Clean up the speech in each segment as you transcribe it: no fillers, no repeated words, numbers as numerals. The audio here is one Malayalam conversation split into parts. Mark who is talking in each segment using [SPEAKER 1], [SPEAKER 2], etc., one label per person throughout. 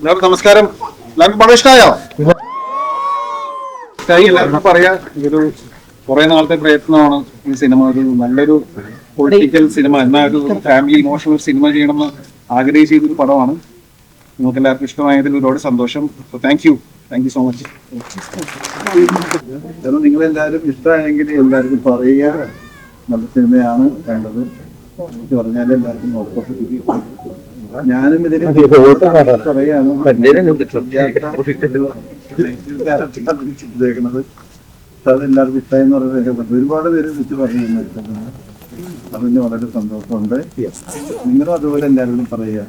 [SPEAKER 1] എല്ലാവർക്കും നമസ്കാരം. എല്ലാവർക്കും പടം ഇഷ്ടമായോ? എല്ലാവർക്കും പറയാം, ഇതൊരു കുറെ നാളത്തെ പ്രയത്നമാണ് ഈ സിനിമ. ഒരു നല്ലൊരു പൊളിറ്റിക്കൽ സിനിമ, എന്നാൽ ഒരു ഫാമിലി ഇമോഷണൽ സിനിമ ചെയ്യണമെന്ന് ആഗ്രഹിച്ചൊരു പടമാണ്. നിങ്ങൾക്ക് എല്ലാവർക്കും ഇഷ്ടമായതിൽ ഒരുപാട് സന്തോഷം. Thank you so much.
[SPEAKER 2] നിങ്ങളെല്ലാവരും ഇഷ്ടമായെങ്കിൽ എല്ലാവർക്കും പറയുക, നല്ല സിനിമയാണ് വേണ്ടത് പറഞ്ഞാൽ എല്ലാവർക്കും ഞാനും ഇതിന് പറയാണ് അതെല്ലാവർക്കും ഇഷ്ടമെന്ന് പറയുന്നത് ഒരുപാട് പേര് വിളിച്ച് പറഞ്ഞു. അതിന് വളരെ സന്തോഷമുണ്ട്. നിങ്ങളും അതുപോലെ എല്ലാവരും പറയുക.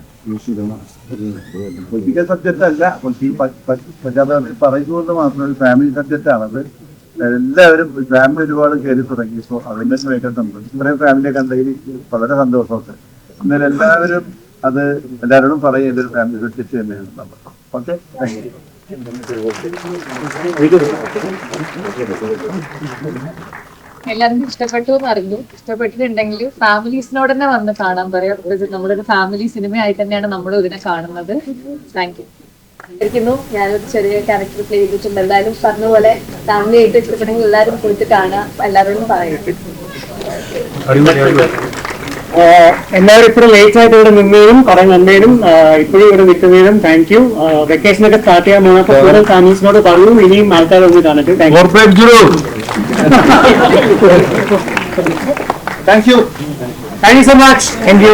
[SPEAKER 2] പൊളിറ്റിക്കൽ സബ്ജക്റ്റ് അല്ല, പറയുന്നത് മാത്രം ഒരു ഫാമിലി സബ്ജക്റ്റ് ആണത്. എല്ലാവരും ഫാമിലി ഒരുപാട് കയറി തുടങ്ങി. സോ അതിന്റെ സന്തോഷം. ഇത്രയും ഫാമിലിയെ കണ്ടതിൽ വളരെ സന്തോഷമുണ്ട്. എന്നാലും എല്ലാവരും അത് എല്ലാവരോടും പറയുക, ഇതൊരു ഫാമിലി സബ്ജക്റ്റ് തന്നെയാണ്. Okay, thank you.
[SPEAKER 3] എല്ലാവർക്കും ഇഷ്ടപ്പെട്ടു എന്ന് അറിഞ്ഞു. ഇഷ്ടപ്പെട്ടിട്ടുണ്ടെങ്കിൽ ഫാമിലീസിനോട് തന്നെ വന്ന് കാണാൻ പറയാം. നമ്മളൊരു ഫാമിലി സിനിമയായിട്ട് തന്നെയാണ് നമ്മൾ ഇതിനെ കാണുന്നത്. Thank you. ഞാനൊരു ചെറിയ ക്യാരക്ടർ പ്ലേ ചെയ്തിട്ടുണ്ട്. എന്തായാലും പറഞ്ഞ പോലെ ഫാമിലി ആയിട്ട് ഇഷ്ടപ്പെട്ടെങ്കിൽ എല്ലാവരും പോയിട്ട് കാണാം. എല്ലാവരോടും പറയാം.
[SPEAKER 4] എല്ലാവരും ഇപ്പോഴും ലേറ്റ് ആയിട്ട് ഇവിടെ നിന്നതിനും കുറെ നന്നതിനും ഇപ്പോഴും ഇവിടെ നിൽക്കുന്നതിനും താങ്ക് യു. വെക്കേഷനൊക്കെ സ്റ്റാർട്ട് ചെയ്യാൻ പോകുന്നപ്പോൾ കൂടുതൽ ഫാമിലീസിനോട് പറഞ്ഞു ഇനിയും ആൾക്കാരെ ഒന്ന് കാണട്ടെ. Thank you so much. Thank you.